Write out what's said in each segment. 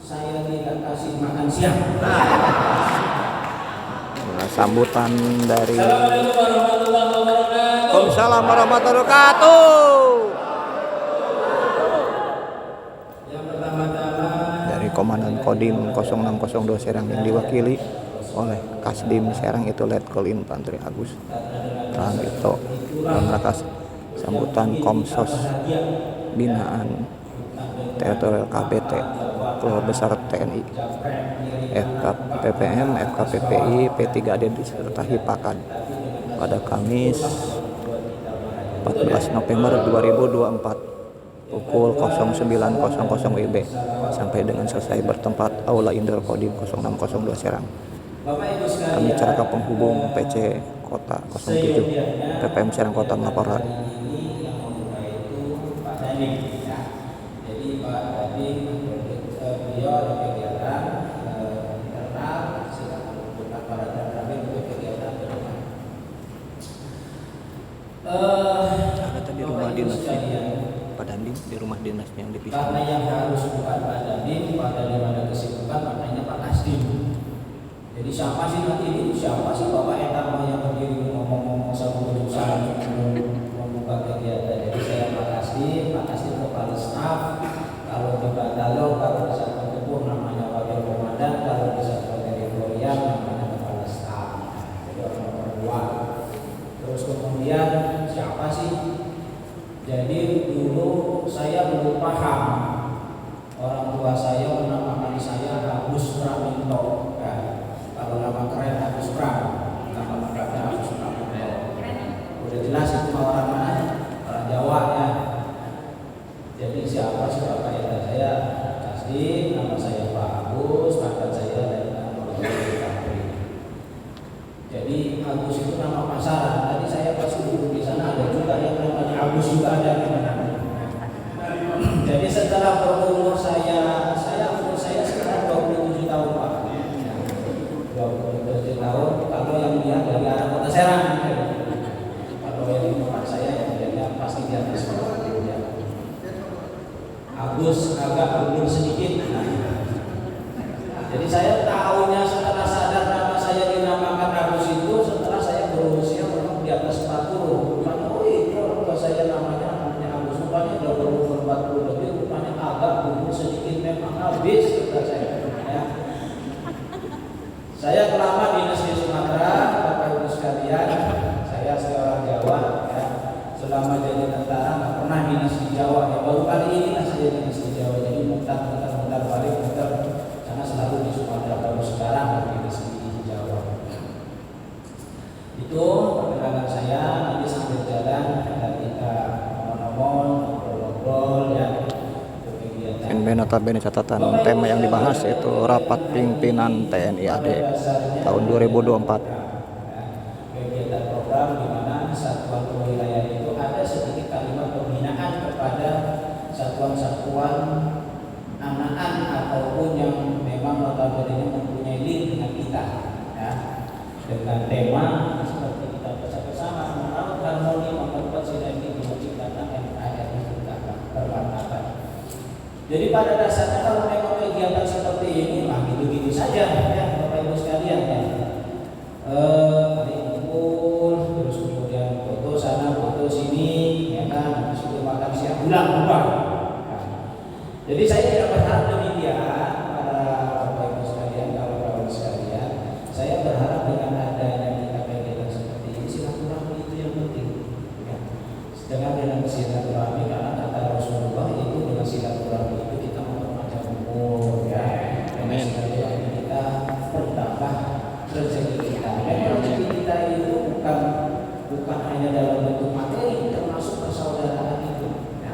saya tidak kasih makan siang. Sambutan dari Assalamualaikum warahmatullahi wabarakatuh. Waalaikumsalam warahmatullahi wabarakatuh. Yang pertama-tama Dari Komandan Kodim 0602 Serang yang diwakili oleh Kasdim Serang itu Letkol Infanteri Agus Rangito dalam rangka sambutan Komsos Binaan Teritorial KBT Keluarga Besar TNI FKPPM, FKPPI, P3AD serta HIPAKAD pada Kamis 14 November 2024 pukul 09.00 WIB sampai dengan selesai bertempat Aula Indoor Kodim 0602 Serang. Kami cara penghubung PC Kota 07 PPM Serang Kota melaporkan. Jadi Pak Kadin beliau ada kegiatan internal silakan mengumpulkan para kami untuk kegiatan ke depan. Ada di rumah dinasnya Pak Dandim, di rumah dinasnya yang dipisah. Karena yang harus bukan Pak Dandim, Pak Dandim ada kesibukan, makanya Pak Kasdim. Jadi siapa sih nanti ini? Siapa sih Bapak Etam yang berdiri ngomong-ngomong sama perusahaan membuka kegiatan? Jadi saya Pak Kasdim kepala staf. Kalau di Batalion, kalau di Satuan Tempur namanya Wakil Komandan, kalau di Satuan Teritorial namanya kepala staf. Jadi orang nomor 2. Terus kemudian siapa sih? Jadi dulu saya belum paham. Orang tua saya menamakan saya Agus Praminto. Kalau nama keren Agus Pram, nama lengkapnya Agus Praminto. Udah jelas itu orang mana? Orang Jawa ya. Jadi siapa sih Bapak Eta saya? Kasdi, nama saya Pak Agus, pangkat saya dari nama Jadi Agus itu nama pasaran. Tadi saya pas duduk di sana ada juga yang namanya Agus juga ada di mana. Jadi setelah berumur saya umur saya sekarang 27 tahun Pak. 27 tahun. Kalau yang dia dari arah Kota Serang. Kalau yang di tempat saya yang pasti di atas 40 ya. Agus agak mundur sedikit. Jadi saya tahunya setelah sadar nama saya dinamakan Agus itu setelah saya berusia memang di atas 40. Rupanya, oh ini orang tua saya namanya Agus. Rupanya udah berumur 40 lebih. Rupanya agak mundur sedikit memang habis kata saya. Ya. Saya lama dinas di Sumatera, Bapak Ibu sekalian. Saya seorang Jawa. Ya. Selama jadi tentara nggak pernah dinas di Jawa. Ya baru kali ini saya dinas di Jawa. Jadi mutar balik karena selalu di Sumatera, baru sekarang dinas di Jawa. Itu perkenalan saya. Nanti sambil jalan kita ngomong-ngomong, ngobrol ya. Notabene catatan tema yang dibahas yaitu rapat pimpinan TNI AD tahun 2024. Kegiatan program di mana satuan kewilayahan itu ada sedikit kalimat pembinaan kepada satuan-satuan anakan ataupun yang memang notabene mempunyai link dengan kita ya. Dengan tema seperti kita baca bersama merawat harmoni memperkuat sinergi menciptakan NKRI bermartabat. Jadi pada dasarnya kalau memang kegiatan seperti ini mah gitu-gitu saja ya Bapak Ibu sekalian ya. Kumpul terus kemudian foto sana foto sini ya kan, habis itu makan siang pulang bubar. Nah, jadi saya tidak berharap demikian para Bapak Ibu sekalian, kawan-kawan sekalian. Saya berharap dengan adanya kita kegiatan seperti ini silaturahmi itu yang penting. Ya. Dengan silaturahmi karena kata Rasulullah itu dengan silaturahmi itu kita memperpanjang umur ya. Amin. Kita bertambah rezeki kita. Dan rezeki kita itu bukan hanya dalam bentuk materi, termasuk persaudaraan itu. Ya.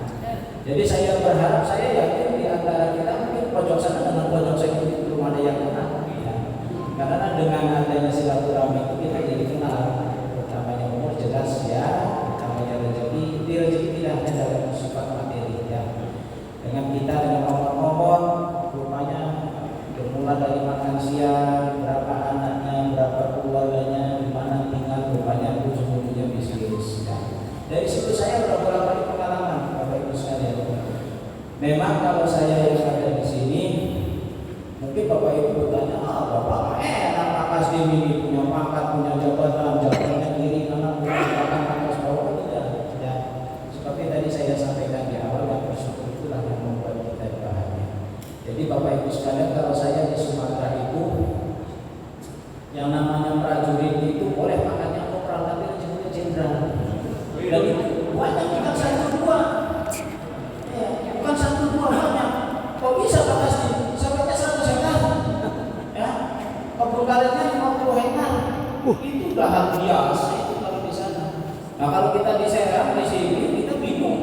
Jadi saya berharap, saya yakin di antara kita mungkin pojok sana dengan pojok sini belum ada yang kenal. Ya. Karena dengan adanya silaturahmi itu kita jadi kenal. Bertambahnya umur jelas ya. Rezeki tidak hanya dalam sifat materi ya. Dengan kita dengan nomor-nomor rupanya bermula dari makan siang, berapa anaknya, berapa keluarganya, di mana tinggal, rupanya ujung-ujungnya bisnis ya. Dari situ saya beberapa kali pengalaman Bapak Ibu sekalian. Memang kalau saya yang ada di sini Jadi Bapak Ibu bertanya, Bapak enak Pak Kasdim ini punya pangkat, punya jabatannya kiri kanan, belakang atas bawah, tidak. Ya. Seperti tadi saya sampaikan di awal, yang bersyukur itulah yang membuat kita bahagia. Jadi Bapak Ibu sekalian, kalau saya di Sumatera itu, yang namanya prajurit itu boleh pangkatnya kopral, tapi rezekinya jenderal. Dan itu banyak, bukan satu dua, ya, bukan satu dua banyak. Kok bisa Pak Kasdim? Sampai 100 hektar, ya, kebun karetnya 50 hektar. Itu udah hal biasa itu kalau di sana. Nah kalau kita di Serang di sini kita bingung.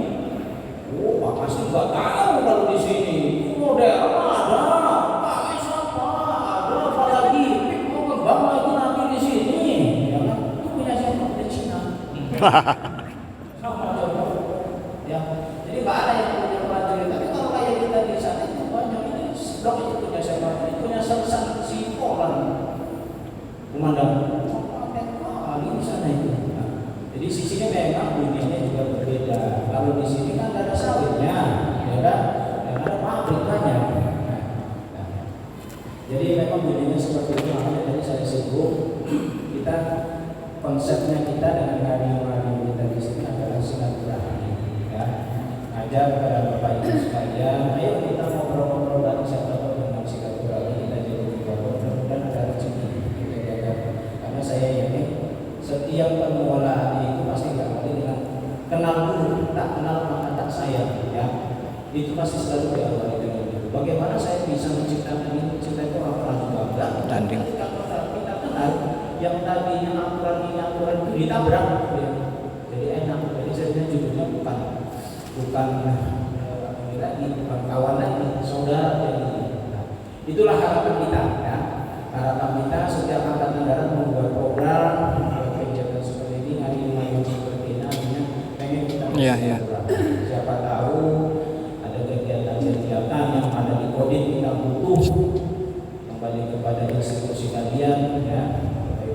Oh Pak Kasdim nggak tahu kalau di sini model ada, AS apa, ada apa lagi, mau kembang lagi nanti di sini, ya kan? Itu punya siapa? Punya Cina. Ya, jadi nggak ada yang punya prajurit. Tapi kalau kayak kita di sana itu banyak, ini blok itu punya siapa? Ini punya Sersan si Polan, komandan. Kali di sana itu. Nah, jadi sisinya memang bunyinya juga berbeda. Kalau di sini kan ada sawitnya, ya kan? Dan ada pabrik banyak. Nah, jadi memang bunyinya seperti itu. Makanya tadi saya sebut kita konsepnya kita dengan radio kita di sini adalah silaturahmi, ya. Ajar kepada Bapak Ibu sekalian, ayo kita ngobrol-ngobrol dan siapa tahu dengan silaturahmi kita jadi ngobrol dan ada rezeki, gitu, ya. Karena saya yakin setiap pengelolaan itu pasti nggak ada dengan kenal dulu, tak kenal maka tak sayang, ya. Itu pasti selalu diawali dengan itu. Bagaimana saya bisa menciptakan ini? Menciptakan itu orang juga enggak. Tanding. Kita kenal yang tadinya aturan itu ditabrak, ya. Jadi enak. Jadi sebenarnya judulnya bukan ini lagi, bukan kawan lagi, saudara jadi. Nah, itulah harapan kita, ya. Harapan kita setiap angkatan darat membuat program, membuat kegiatan seperti ini, hari ini seperti ini, artinya pengen kita siapa tahu ada kegiatan-kegiatan yang ada di Kodim kita butuh kembali kepada institusi kalian, ya.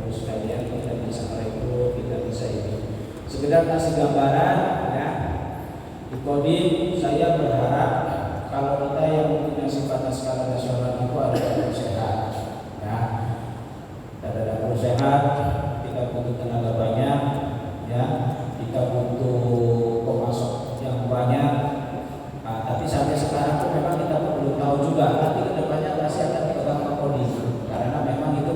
Sekalian kita bisa merekrut, kita bisa ini. Sekedar kasih gambaran, ya. Di Kodim saya berharap kalau kita yang punya sifatnya skala nasional itu ada dapur sehat, ya. Ada dapur sehat, kita butuh tenaga banyak, ya. Kita butuh pemasok yang banyak. Nah, tapi sampai sekarang tuh memang kita perlu tahu juga nanti kedepannya masih akan dipegang Pak Kodim, karena memang itu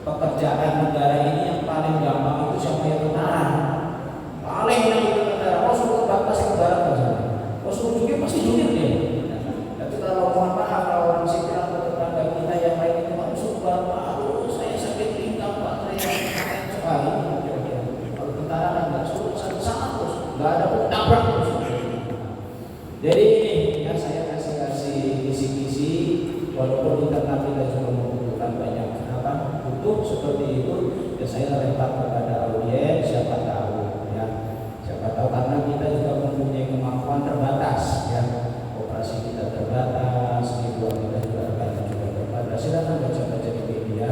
pekerjaan negara ini yang paling gampang itu siapa yang tentara, paling yang itu tentara. Oh suruh pasti negara kan, oh suruh jukir pasti jukir dia. Tapi kalau mohon maaf kalau orang sipil atau tetangga kita yang lain itu suruh bapak, aduh saya sakit pinggang Pak, saya sekali. Kalau tentara kan nggak suruh sangat terus, nggak ada tabrak terus. Jadi ini yang saya kasih kisi-kisi, walaupun kita juga membutuhkan banyak butuh seperti itu, ya saya lempar kepada audiens, siapa tahu, ya, siapa tahu karena kita juga mempunyai kemampuan terbatas, ya, operasi kita terbatas, hiburan kita juga terbatas. Silakan baca-baca di media,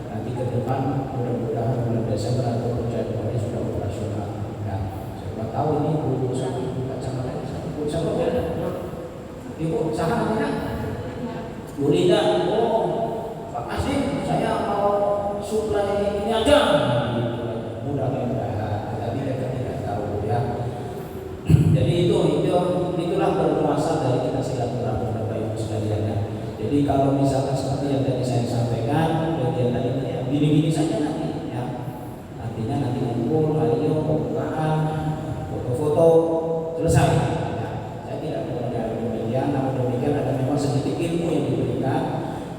nanti ke depan mudah-mudahan bulan Desember atau Januari sudah operasional. Ya, siapa tahu ini Bu Sami bukan sama lagi, Bu siapa beda? Ibu sama namanya? Bu Rida. Oh, Pak Kasdim, saya mau suplai ini aja, mudah-mudahan, tapi kita tidak tahu, ya. Jadi itulah bermuasal dari kita silaturahmi Bapak Ibu sekalian, ya. Jadi kalau misalkan seperti yang tadi saya sampaikan, kegiatan ini ya gini-gini saja nanti, ya. Artinya nanti ngumpul, ayo pembukaan, foto-foto, selesai. Ya. Saya tidak mengenai demikian, namun demikian ada memang sedikit ilmu yang diberikan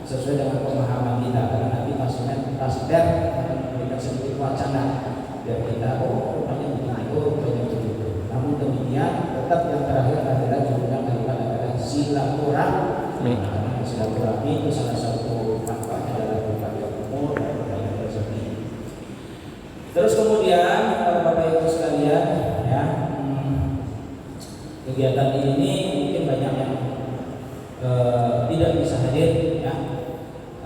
sesuai dengan pemahaman kita, karena nanti Pasiter akan memberikan sedikit wacana biar kita rupanya begitu. Namun demikian tetap yang terakhir adalah judulnya kalimat adalah silaturahmi. Karena silaturahmi itu salah satu manfaatnya adalah berbagi umur dan berbagi rezeki. Terus kemudian Bapak Ibu sekalian, ya, kegiatan ini mungkin banyak yang tidak bisa hadir, ya.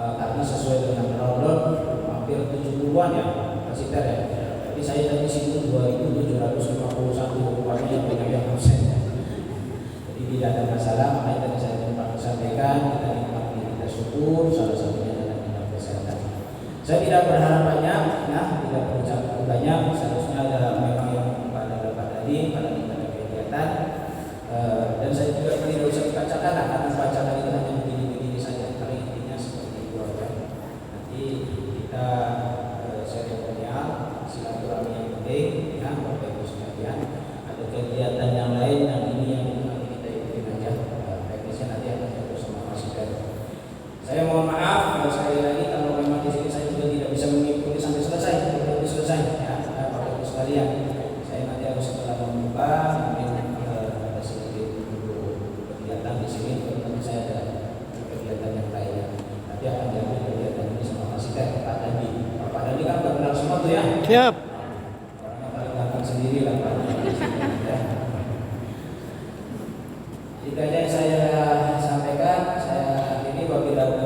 Karena sesuai dengan Ramadan hampir 70-an ya Pasiter, ya. Tapi saya tadi situ 2.751 rupanya yang banyak yang absen, ya. Jadi tidak ada masalah, makanya tadi saya sempat sampaikan kita nikmati, kita syukur infrastruktur, salah satunya adalah bidang kesehatan. Saya tidak berharap banyak, nah tidak berucap banyak. Seharusnya ada memang yang pada dapat tadi pada kegiatan. Dan saya juga tidak usah bacakan karena bacakan itu hanya begini-begini saja. Tapi intinya seperti itu aja. Nanti kita seremonial, silaturahmi yang penting, ya Bapak Ibu sekalian. Ada kegiatan yang lain yang ini yang nanti kita ikutin aja. Teknisnya nanti akan kita bersama Pak. Saya mohon maaf sekali lagi kalau memang di sini saya juga tidak bisa mengikuti sampai selesai. Sampai selesai, ya Bapak Ibu sekalian. Saya nanti harus setelah membuka mungkin ada sedikit kegiatan di sini. Tentu saya ada kegiatan yang lainnya. Nanti akan diambil kegiatan ini sama Pak Dandi. Pak Dandi kan udah kenal semua tuh ya. Siap. Orangnya paling ganteng sendiri lah Pak. Ya. Itu aja yang saya sampaikan. Saya akhiri wabillahi